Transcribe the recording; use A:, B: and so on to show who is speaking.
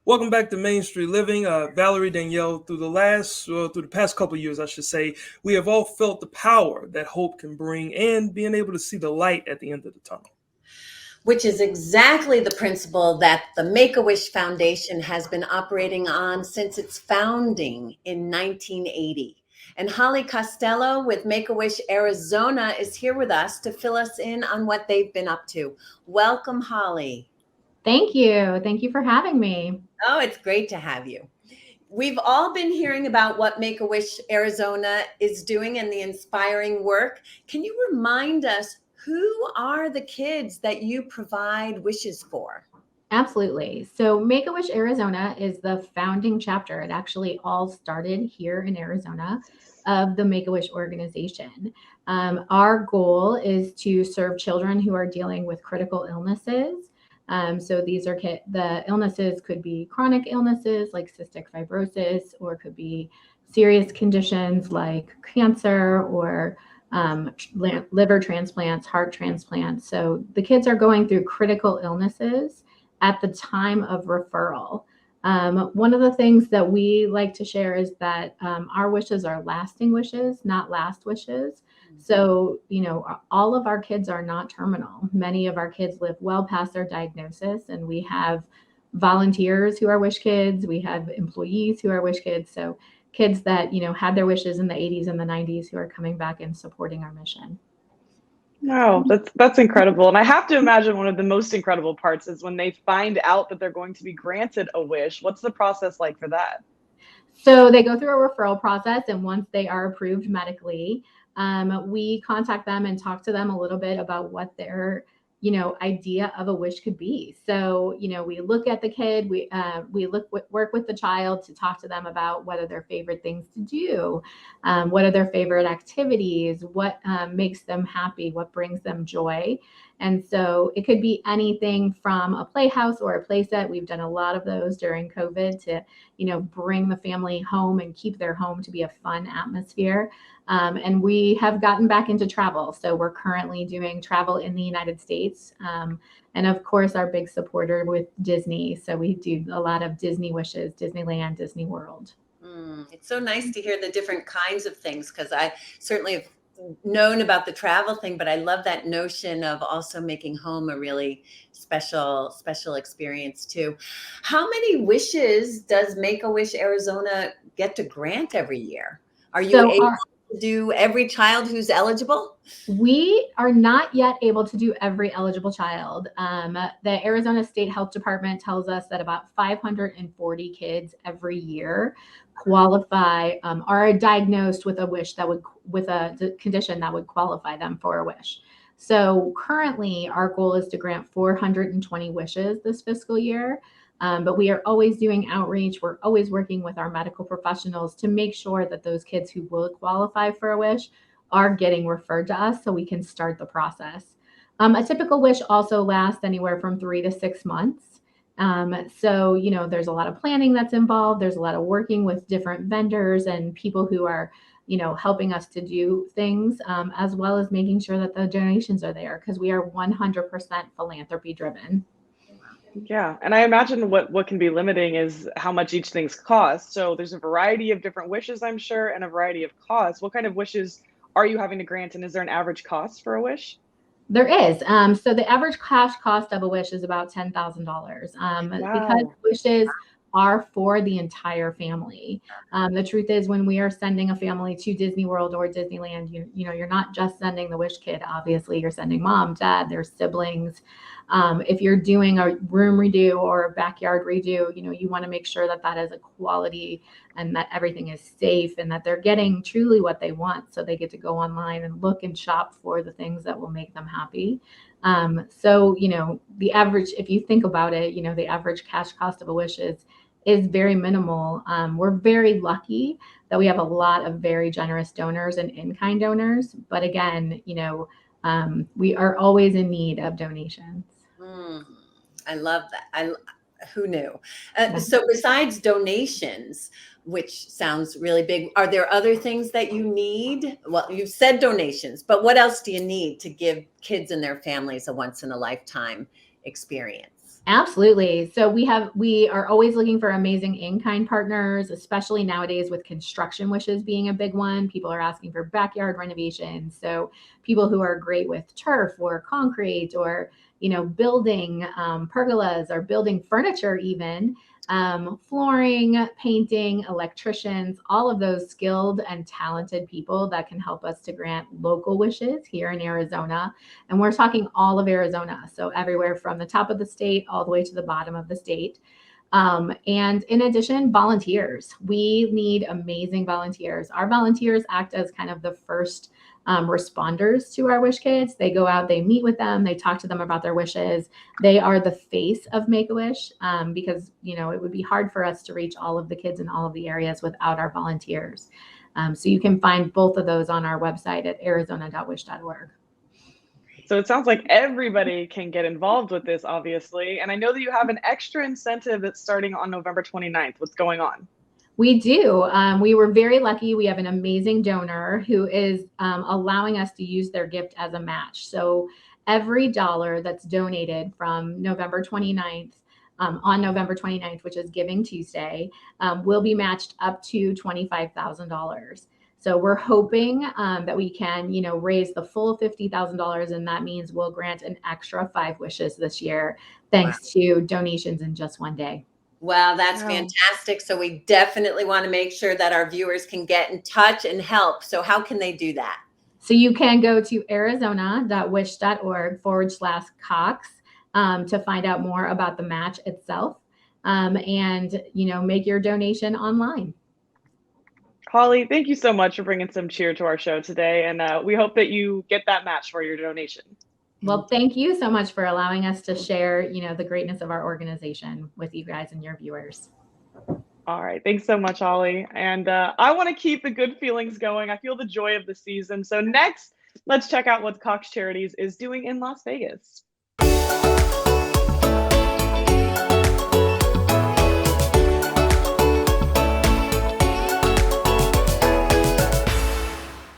A: Welcome back to Main Street Living. Valerie, Danielle, through the past couple of years, I should say, we have all felt the power that hope can bring and being able to see the light at the end of the tunnel.
B: Which is exactly the principle that the Make-A-Wish Foundation has been operating on since its founding in 1980. And Holly Costello with Make-A-Wish Arizona is here with us to fill us in on what they've been up to. Welcome, Holly.
C: Thank you. Thank you for having me.
B: Oh, it's great to have you. We've all been hearing about what Make-A-Wish Arizona is doing and the inspiring work. Can you remind us, who are the kids that you provide wishes for?
C: Absolutely. So Make-A-Wish Arizona is the founding chapter. It actually all started here in Arizona of the Make-A-Wish organization. Our goal is to serve children who are dealing with critical illnesses. So these are the illnesses could be chronic illnesses like cystic fibrosis, or could be serious conditions like cancer or liver transplants, heart transplants. So the kids are going through critical illnesses at the time of referral. One of the things that we like to share is that our wishes are lasting wishes, not last wishes. So, all of our kids are not terminal. Many of our kids live well past their diagnosis, and we have volunteers who are wish kids. We have employees who are wish kids. So kids that, had their wishes in the 80s and the 90s who are coming back and supporting our mission.
D: Wow, that's incredible. And I have to imagine one of the most incredible parts is when they find out that they're going to be granted a wish. What's the process like for that?
C: So they go through a referral process, and once they are approved medically, we contact them and talk to them a little bit about what their idea of a wish could be. So, we look at the kid, we work with the child to talk to them about what are their favorite things to do, what are their favorite activities, what makes them happy, what brings them joy. And so it could be anything from a playhouse or a play set. We've done a lot of those during COVID to, bring the family home and keep their home to be a fun atmosphere. And we have gotten back into travel. So we're currently doing travel in the United States. And of course, our big supporter with Disney. So we do a lot of Disney wishes, Disneyland, Disney World.
B: It's so nice to hear the different kinds of things, because I certainly have known about the travel thing, but I love that notion of also making home a really special experience too. How many wishes does Make-A-Wish Arizona get to grant every year? Are you able to do every child who's eligible?
C: We are not yet able to do every eligible child. The Arizona State Health Department tells us that about 540 kids every year qualify, are diagnosed with a wish with a condition that would qualify them for a wish. So currently our goal is to grant 420 wishes this fiscal year. But we are always doing outreach. We're always working with our medical professionals to make sure that those kids who will qualify for a wish are getting referred to us so we can start the process. A typical wish also lasts anywhere from 3 to 6 months. So, there's a lot of planning that's involved. There's a lot of working with different vendors and people who are, helping us to do things, as well as making sure that the donations are there, because we are 100% philanthropy driven.
D: Yeah, and I imagine what can be limiting is how much each thing's cost. So there's a variety of different wishes, I'm sure, and a variety of costs. What kind of wishes are you having to grant, and is there an average cost for a wish?
C: There is. So the average cash cost of a wish is about $10,000. Because wishes are for the entire family. The truth is, when we are sending a family to Disney World or Disneyland, you're not just sending the wish kid. Obviously, you're sending mom, dad, their siblings. If you're doing a room redo or a backyard redo, you want to make sure that is a quality and that everything is safe and that they're getting truly what they want. So they get to go online and look and shop for the things that will make them happy. So, the average, if you think about it, the average cash cost of a wish is very minimal. We're very lucky that we have a lot of very generous donors and in-kind donors. But again, we are always in need of donations.
B: I love that. Who knew? So besides donations, which sounds really big, are there other things that you need? Well, you've said donations, but what else do you need to give kids and their families a once in a lifetime experience?
C: Absolutely. So we are always looking for amazing in-kind partners, especially nowadays with construction wishes being a big one. People are asking for backyard renovations. So people who are great with turf or concrete or, building pergolas or building furniture even, flooring, painting, electricians, all of those skilled and talented people that can help us to grant local wishes here in Arizona. And we're talking all of Arizona. So everywhere from the top of the state all the way to the bottom of the state. And in addition, volunteers. We need amazing volunteers. Our volunteers act as kind of the first responders to our wish kids. They go out, they meet with them, they talk to them about their wishes. They are the face of Make-A-Wish because, it would be hard for us to reach all of the kids in all of the areas without our volunteers. So you can find both of those on our website at arizona.wish.org.
D: So it sounds like everybody can get involved with this, obviously. And I know that you have an extra incentive that's starting on November 29th. What's going on?
C: We do. We were very lucky. We have an amazing donor who is allowing us to use their gift as a match. So every dollar that's donated from November 29th, on November 29th, which is Giving Tuesday, will be matched up to $25,000. So we're hoping that we can, raise the full $50,000, and that means we'll grant an extra 5 wishes this year, thanks to donations in just one day.
B: Wow, that's
D: Wow.
B: fantastic. So we definitely want to make sure that our viewers can get in touch and help. So how can they do that?
C: So you can go to arizona.wish.org/Cox to find out more about the match itself and, make your donation online.
D: Holly, thank you so much for bringing some cheer to our show today. And we hope that you get that match for your donation.
C: Well, thank you so much for allowing us to share, the greatness of our organization with you guys and your viewers.
D: All right. Thanks so much, Holly. And I want to keep the good feelings going. I feel the joy of the season. So next, let's check out what Cox Charities is doing in Las Vegas.